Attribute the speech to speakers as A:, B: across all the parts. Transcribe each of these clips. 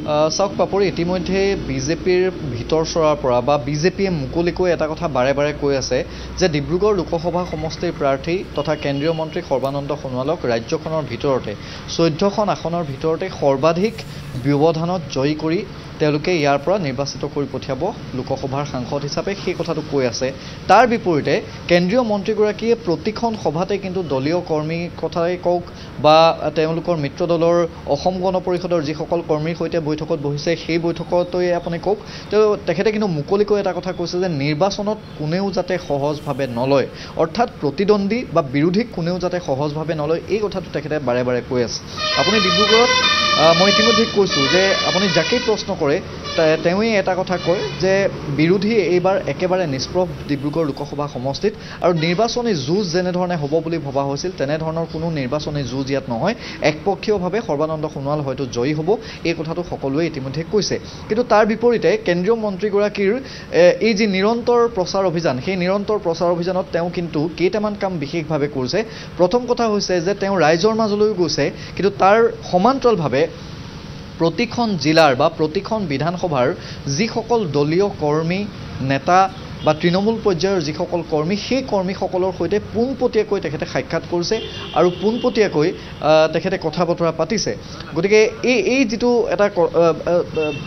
A: চাওক পাপৰি ইতিমধ্যে বিজেপিৰ ভিতৰ চৰাৰ পৰা বা বিজেপিয়ে মুকলিকৈ এটা কথা বাৰে বাৰে কৈ আছে যে ডিব্ৰুগড় লোকসভা সমষ্টিৰ প্ৰাৰ্থী তথা কেন্দ্ৰীয় মন্ত্ৰী সৰ্বানন্দ সোণোৱালক ৰাজ্যখনৰ ভিতৰতে 14খন আসনৰ ভিতৰতে সৰ্বাধিক ব্যৱধানত জয়ী কৰি তেওঁলোকে ইয়াৰ পৰা নিৰ্বাচিত কৰি পঠিয়াব লোকসভাৰ সাংসদ হিচাপে সেই কথাটো কৈ আছে। তাৰ বিপৰীতে কেন্দ্ৰীয় মন্ত্ৰীগৰাকীয়ে প্ৰতিখন সভাতে কিন্তু দলীয় কৰ্মী কথাই কওক বা তেওঁলোকৰ মিত্ৰ দলৰ অসম গণ পৰিষদৰ যিসকল কৰ্মীৰ সৈতে বৈঠকত বহিছে সেই বৈঠকতে আপুনি কওক তেখেতে কিন্তু মুকলিকৈ এটা কথা কৈছে যে নিৰ্বাচনত কোনেও যাতে সহজভাৱে নলয়, অৰ্থাৎ প্ৰতিদ্বন্দ্বী বা বিৰোধীক কোনেও যাতে সহজভাৱে নলয়, এই কথাটো তেখেতে বাৰে বাৰে কৈ আছে। আপুনি ডিব্ৰুগড়ত মই ইতিমধ্যে কৈছোঁ যে আপুনি যাকেই প্ৰশ্ন কৰে তেওঁৱেই এটা কথা কয় যে বিৰোধী এইবাৰ একেবাৰে নিষ্প্ৰভ ডিব্ৰুগড় লোকসভা সমষ্টিত আৰু নিৰ্বাচনী যুঁজ যেনেধৰণে হ'ব বুলি ভবা হৈছিল তেনেধৰণৰ কোনো নিৰ্বাচনী যুঁজ ইয়াত নহয়, একপক্ষীয়ভাৱে সৰ্বানন্দ সোণোৱাল হয়তো জয়ী হ'ব, এই কথাটো সকলোৱে ইতিমধ্যে কৈছে। কিন্তু তাৰ বিপৰীতে কেন্দ্ৰীয় মন্ত্ৰীগৰাকীৰ এই যি নিৰন্তৰ প্ৰচাৰ অভিযান, সেই নিৰন্তৰ প্ৰচাৰ অভিযানত তেওঁ কিন্তু কেইটামান কাম বিশেষভাৱে কৰিছে। প্ৰথম কথা হৈছে যে তেওঁ ৰাইজৰ মাজলৈও গৈছে, কিন্তু তাৰ সমান্তৰালভাৱে প্ৰতিখন জিলাৰ বা প্ৰতিখন বিধানসভাৰ যিসকল দলীয় কৰ্মী নেতা বা তৃণমূল পৰ্যায়ৰ যিসকল কৰ্মী সেই কৰ্মীসকলৰ সৈতে পোনপটীয়াকৈ তেখেতে সাক্ষাৎ কৰিছে আৰু পোনপটীয়াকৈ তেখেতে কথা বতৰা পাতিছে। গতিকে এই যিটো এটা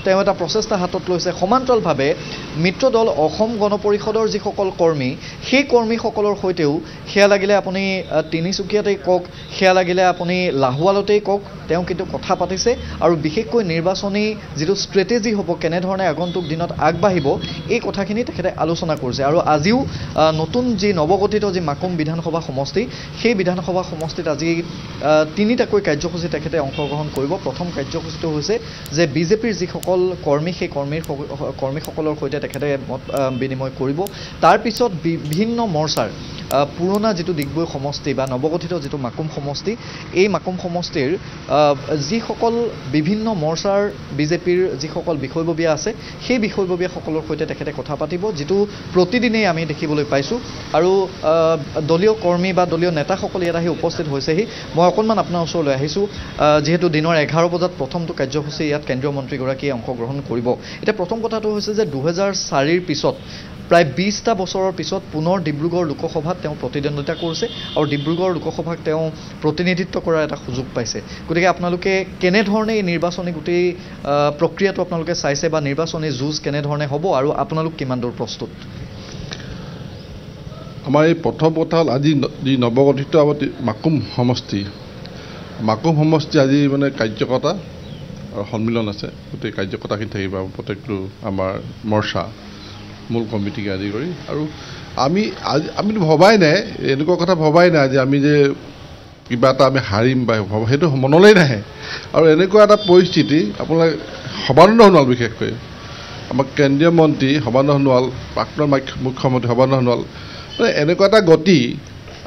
A: তেওঁ এটা প্ৰচেষ্টা হাতত লৈছে, সমান্তৰালভাৱে মিত্ৰ দল অসম গণ পৰিষদৰ যিসকল কৰ্মী সেই কৰ্মীসকলৰ সৈতেও সেয়া লাগিলে আপুনি তিনিচুকীয়াতেই কওক, সেয়া লাগিলে আপুনি লাহোৱালতেই কওক, তেওঁ কিন্তু কথা পাতিছে আৰু বিশেষকৈ নিৰ্বাচনী যিটো ষ্ট্ৰেটেজি হ'ব, কেনেধৰণে আগন্তুক দিনত আগবাঢ়িব, এই কথাখিনি তেখেতে আলোচনা কৰিছে। আৰু আজিও নতুন যি নৱগঠিত যি মাকুম বিধানসভা সমষ্টি, সেই বিধানসভা সমষ্টিত আজি তিনিটাকৈ কাৰ্যসূচী তেখেতে অংশগ্ৰহণ কৰিব। প্ৰথম কাৰ্যসূচীটো হৈছে যে বিজেপিৰ যিসকল কৰ্মী সেই কৰ্মীসকলৰ সৈতে তেখেতে মত বিনিময় কৰিব। তাৰপিছত বিভিন্ন মৰ্চাৰ পুৰণা যিটো ডিগবৈ সমষ্টি বা নৱগঠিত যিটো মাকুম সমষ্টি, এই মাকুম সমষ্টিৰ যিসকল বিভিন্ন মৰ্চাৰ বিজেপিৰ যিসকল বিষয়ববীয়া আছে সেই বিষয়ববীয়াসকলৰ সৈতে তেখেতে কথা পাতিব, যিটো প্ৰতিদিনেই আমি দেখিবলৈ পাইছোঁ। আৰু দলীয় কৰ্মী বা দলীয় নেতাসকল ইয়াত আহি উপস্থিত হৈছেহি। মই অকণমান আপোনাৰ ওচৰলৈ আহিছোঁ, যিহেতু দিনৰ 11 বজাত প্ৰথমটো কাৰ্যসূচী ইয়াত কেন্দ্ৰীয় মন্ত্ৰীগৰাকীয়ে অংশগ্ৰহণ কৰিব। এতিয়া প্ৰথম কথাটো হৈছে যে 2004ৰ পিছত প্ৰায় 20টা বছৰৰ পিছত পুনৰ ডিব্ৰুগড় লোকসভাত তেওঁ প্ৰতিদ্বন্দ্বিতা কৰিছে আৰু ডিব্ৰুগড় লোকসভাক তেওঁ প্ৰতিনিধিত্ব কৰাৰ এটা সুযোগ পাইছে। গতিকে আপোনালোকে কেনেধৰণে এই নিৰ্বাচনী গোটেই প্ৰক্ৰিয়াটো আপোনালোকে চাইছে বা নিৰ্বাচনী যুঁজ কেনেধৰণে হ'ব আৰু আপোনালোক কিমান দূৰ প্ৰস্তুত?
B: আমাৰ এই প্ৰথম কথা হ'ল আজি যি নৱগঠিত মাকুম সমষ্টি আজি মানে কাৰ্যকৰ্তা আৰু সন্মিলন আছে, গোটেই কাৰ্যকৰ্তাখিনি থাকিব প্ৰত্যেকটো আমাৰ মৰ্চা মূল কমিটিকে আদি কৰি। আৰু আমিতো ভবাই নাই, এনেকুৱা কথা ভবাই নাই যে আমি যে কিবা এটা আমি হাৰিম বা সেইটো মনলৈ নাহে। আৰু এনেকুৱা এটা পৰিস্থিতি আপোনাৰ সৰ্বানন্দ সোণোৱাল, বিশেষকৈ আমাৰ কেন্দ্ৰীয় মন্ত্ৰী সৰ্বানন্দ সোণোৱাল, প্ৰাক্তন মুখ্যমন্ত্ৰী সৰ্বানন্দ সোণোৱাল, মানে এনেকুৱা এটা গতি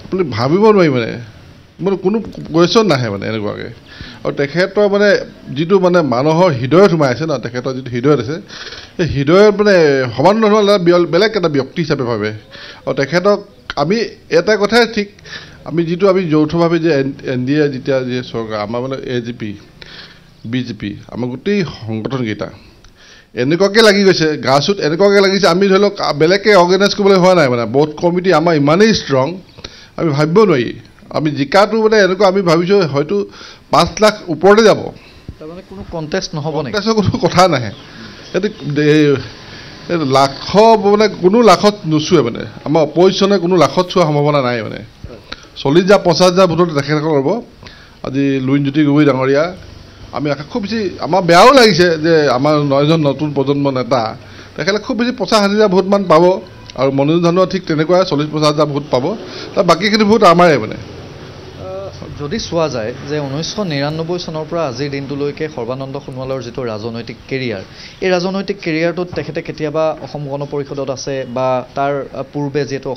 B: আপুনি ভাবিব নোৱাৰি, মানে কোনো কুৱেশ্যন নাহে মানে এনেকুৱাকৈ। আৰু তেখেতৰ মানে যিটো মানে মানুহৰ হৃদয়ত সোমাই আছে ন, তেখেতৰ যিটো হৃদয়ত আছে, সেই হৃদয়ত মানে সৰ্বানন্দ সোণোৱাল বেলেগ এটা ব্যক্তি হিচাপে ভাবে। আৰু তেখেতক আমি এটা কথাই ঠিক, আমি যৌথভাৱে যে NDA যেতিয়া যে চৰকাৰ আমাৰ মানে AGP BJP আমাৰ গোটেই সংগঠনকেইটা এনেকুৱাকৈ লাগি গৈছে, গ্ৰাছৰুট এনেকুৱাকৈ লাগিছে, আমি ধৰি লওক বেলেগকৈ অৰ্গেনাইজ কৰিবলৈ হোৱা নাই। মানে বহুত কমিটি আমাৰ ইমানেই ষ্ট্ৰং, আমি ভাবিব নোৱাৰি। আমি জিকাটো মানে এনেকুৱা আমি ভাবিছোঁ হয়তো 5 লাখ ওপৰতে যাব,
A: তাৰমানে কোনো কণ্টেষ্ট নহ'ব,
B: কণ্টেষ্টৰ কোনো কথা নাহে। সেইটো লাখ মানে কোনো লাখত নোচোৱে, মানে আমাৰ অপজিশ্যনে কোনো লাখত চোৱাৰ সম্ভাৱনা নাই। মানে 40,000 50,000 ভোটত তেখেতসকল ৰ'ব। আজি লুইনজ্যোতি গগৈ ডাঙৰীয়া, আমি খুব বেছি আমাৰ বেয়াও লাগিছে যে আমাৰ 9জন নতুন প্ৰজন্মৰ নেতা তেখেতে খুব বেছি 50,000 ভোটমান পাব আৰু মনোজ ধানোৱা ঠিক তেনেকুৱা 40-50,000 ভোট পাব, তাৰ বাকীখিনি ভোট আমাৰে। মানে
A: যদি চোৱা যায় যে 1999 চনৰ পৰা আজিৰ দিনটোলৈকে সৰ্বানন্দ সোণোৱালৰ যিটো ৰাজনৈতিক কেৰিয়াৰ, এই ৰাজনৈতিক কেৰিয়াৰটোত তেখেতে কেতিয়াবা অসম গণ পৰিষদত আছে বা তাৰ পূৰ্বে যিহেতু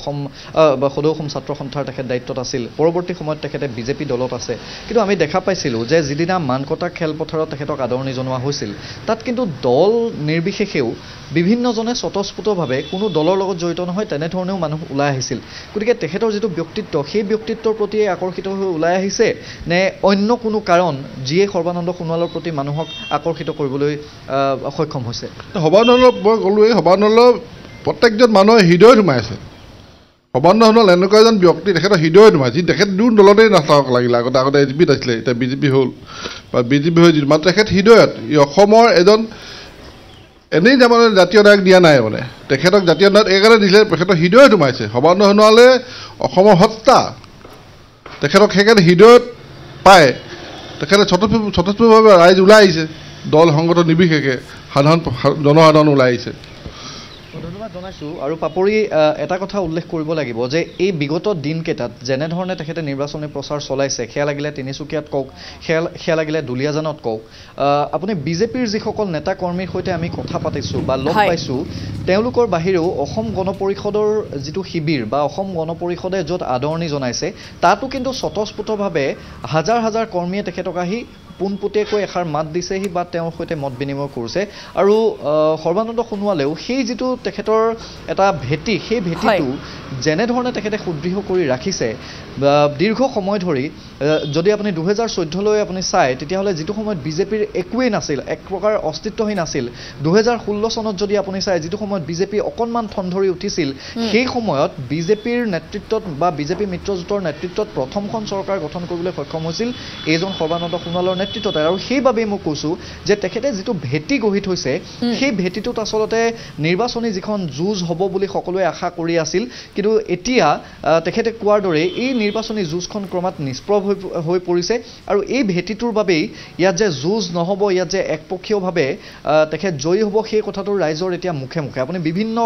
A: সদৌ অসম ছাত্ৰ সন্থাৰ তেখেত দায়িত্বত আছিল, পৰৱৰ্তী সময়ত তেখেতে বিজেপি দলত আছে। কিন্তু আমি দেখা পাইছিলোঁ যে যিদিনা মানকটা খেলপথাৰত তেখেতক আদৰণি জনোৱা হৈছিল, তাত কিন্তু দল নিৰ্বিশেষেও বিভিন্নজনে স্বতঃস্ফূৰ্তভাৱে কোনো দলৰ লগত জড়িত নহয় তেনেধৰণেও মানুহ ওলাই আহিছিল। গতিকে তেখেতৰ যিটো ব্যক্তিত্ব, সেই ব্যক্তিত্বৰ প্ৰতিয়ে আকৰ্ষিত হৈ ওলাই আহিছে নে অন্য কোনো কাৰণ যিয়ে সৰ্বানন্দ সোণোৱালৰ প্ৰতি মানুহক আকৰ্ষিত কৰিবলৈ সক্ষম হৈছে
B: সৰ্বানন্দ মই ক'লোৱেই সৰ্বানন্দ প্ৰত্যেকজন মানুহৰ হৃদয়ত সোমাই আছে সৰ্বানন্দ সোণোৱাল এনেকুৱা এজন ব্যক্তি তেখেতৰ হৃদয়ত সোমাই যি তেখেত দূৰ দলতেই নাথাকক লাগিলে আগতে এজিপিত আছিলে এতিয়া বিজেপি হ'ল বা বিজেপি হৈ যিটো মানে তেখেত হৃদয়ত ই অসমৰ এজন এনেই মানে জাতীয় নায়ক দিয়া নাই মানে তেখেতক জাতীয় নায়ক এইকাৰণে দিলে তেখেতৰ হৃদয়ত সোমাইছে সৰ্বানন্দ সোণোৱালে অসমৰ সত্তা তেখেতক সেইকাৰণে হৃদয়ত পায় তেখেতে স্বতঃস্ফূৰ্তভাৱে ৰাইজ ওলাই আহিছে দল সংগঠন নিৰ্বিশেষে জনসাধাৰণ ওলাই আহিছে
A: ধন্যবাদ জনাইছোঁ আৰু পাপৰি এটা কথা উল্লেখ কৰিব লাগিব যে এই বিগত দিনকেইটাত যেনেধৰণে তেখেতে নিৰ্বাচনী প্ৰচাৰ চলাইছে সেয়া লাগিলে তিনিচুকীয়াত কওক সেয়া লাগিলে দুলীয়াজানত কওক আপুনি বিজেপিৰ যিসকল নেতা কৰ্মীৰ সৈতে আমি কথা পাতিছোঁ বা লগ পাইছোঁ তেওঁলোকৰ বাহিৰেও অসম গণ পৰিষদৰ যিটো শিবিৰ বা অসম গণ পৰিষদে য'ত আদৰণি জনাইছে তাতো কিন্তু স্বতঃস্ফূৰ্তভাৱে হাজাৰ হাজাৰ কৰ্মীয়ে তেখেতক আহি পোনপটীয়াকৈ এষাৰ মাত দিছেহি বা তেওঁৰ সৈতে মত বিনিময় কৰিছে আৰু সৰ্বানন্দ সোণোৱালেও সেই যিটো তেখেতৰ এটা ভেটি সেই ভেটিটো যেনেধৰণে তেখেতে সুদৃঢ় কৰি ৰাখিছে দীৰ্ঘ সময় ধৰি যদি আপুনি 2014লৈ আপুনি চায় তেতিয়াহ'লে যিটো সময়ত বিজেপিৰ একোৱেই নাছিল এক প্ৰকাৰ অস্তিত্বহীন আছিল 2016 চনত যদি আপুনি চায় যিটো সময়ত বিজেপি অকণমান ঠন ধৰি উঠিছিল সেই সময়ত বিজেপিৰ নেতৃত্বত বা বিজেপি মিত্ৰজোঁটৰ নেতৃত্বত প্ৰথমখন চৰকাৰ গঠন কৰিবলৈ সক্ষম হৈছিল এইজন সৰ্বানন্দ সোণোৱালৰ নেতৃত্বত আৰু সেইবাবেই মই কৈছোঁ যে তেখেতে যিটো ভেটি গঢ়ি থৈছে সেই ভেটিটোত আচলতে নিৰ্বাচনী যিখন যুঁজ হ'ব বুলি সকলোৱে আশা কৰি আছিল কিন্তু এতিয়া তেখেতে কোৱাৰ দৰে এই নিৰ্বাচনী যুঁজখন ক্ৰমাৎ নিষ্প্ৰভ হৈ পৰিছে আৰু এই ভেটিটোৰ বাবেই ইয়াত যে যুঁজ নহ'ব ইয়াত যে একপক্ষীয়ভাৱে তেখেত জয়ী হ'ব সেই কথাটো ৰাইজৰ এতিয়া মুখে মুখে আপুনি বিভিন্ন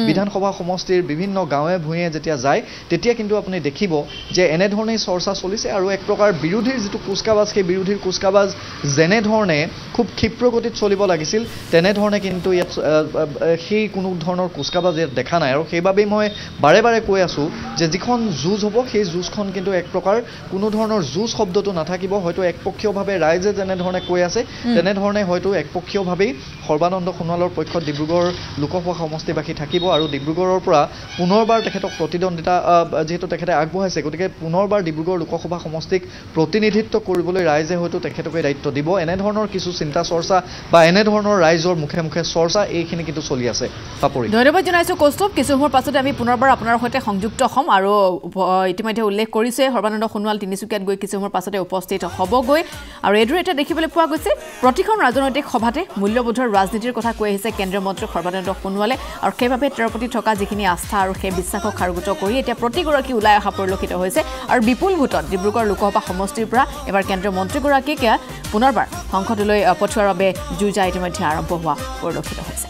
A: বিধানসভা সমষ্টিৰ বিভিন্ন গাঁৱে ভূঞে যেতিয়া যায় তেতিয়া কিন্তু আপুনি দেখিব যে এনেধৰণেই চৰ্চা চলিছে আৰু এক প্ৰকাৰ বিৰোধীৰ যিটো কুচকাৱাজ সেই বিৰোধীৰ কুচকাৱাজ যেনেধৰণে খুব ক্ষিপ্ৰ গতিত চলিব লাগিছিল তেনেধৰণে কিন্তু ইয়াত সেই কোনো ধৰণৰ কুচকাৱাজ ইয়াত দেখা নাই আৰু সেইবাবেই মই বাৰে বাৰে কৈ আছোঁ যে যিখন যুঁজ হ'ব সেই যুঁজখন কিন্তু এক প্ৰকাৰ কোনো ধৰণৰ যুঁজ শব্দটো নাথাকিব হয়তো একপক্ষীয়ভাৱে ৰাইজে যেনেধৰণে কৈ আছে তেনেধৰণে হয়তো একপক্ষীয়ভাৱেই সৰ্বানন্দ সোণোৱালৰ পক্ষত ডিব্ৰুগড় লোকসভা সমষ্টিবাসী থাকিব আৰু ডিব্ৰুগড়ৰ পৰা পুনৰবাৰ তেখেতক প্ৰতিদ্বন্দ্বিতা যিহেতু তেখেতে আগবঢ়াইছে গতিকে পুনৰবাৰ ডিব্ৰুগড় লোকসভা সমষ্টিক প্ৰতিনিধিত্ব কৰিবলৈ ৰাইজে হয়তো তেখেতকে দায়িত্ব দিব এনেধৰণৰ কিছু চিন্তা চৰ্চা বা এনেধৰণৰ ৰাইজৰ মুখে মুখে চৰ্চা এইখিনি কিন্তু চলি আছে পাপৰি
C: ধন্যবাদ জনাইছোঁ কৌস্তভ কিছু সময়ৰ পাছতে আমি পুনৰবাৰ আপোনাৰ সৈতে সংযুক্ত হ'ম আৰু ইতিমধ্যে উল্লেখ কৰিছে সৰ্বানন্দ সোণোৱাল তিনিচুকীয়াত গৈ কিছু সময়ৰ পাছতে উপস্থিত হ'বগৈ আৰু এইদৰে এটা দেখিবলৈ পোৱা গৈছে প্ৰতিখন ৰাজনৈতিক সভাতে মূল্যবোধৰ ৰাজনীতিৰ কথা কৈ আহিছে কেন্দ্ৰীয় মন্ত্ৰী সৰ্বানন্দ সোণোৱালে আৰু সেইবাবে তেওঁৰ প্ৰতি থকা যিখিনি আস্থা আৰু সেই বিশ্বাসক সাৰোগত কৰি এতিয়া প্ৰতিগৰাকী ওলাই অহা পৰিলক্ষিত হৈছে আৰু বিপুল ভোটত ডিব্ৰুগড় লোকসভা সমষ্টিৰ পৰা এবাৰ কেন্দ্ৰীয় মন্ত্ৰীগৰাকীক পুনৰবাৰ সংসদলৈ পঠোৱাৰ বাবে যুঁজা ইতিমধ্যে আৰম্ভ হোৱা পৰিলক্ষিত হৈছে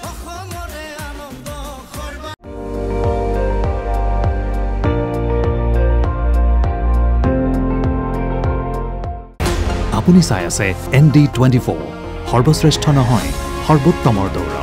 D: আপুনি চাই আছে ND24 সৰ্বশ্ৰেষ্ঠ নহয় সৰ্বোত্তমৰ দৌৰা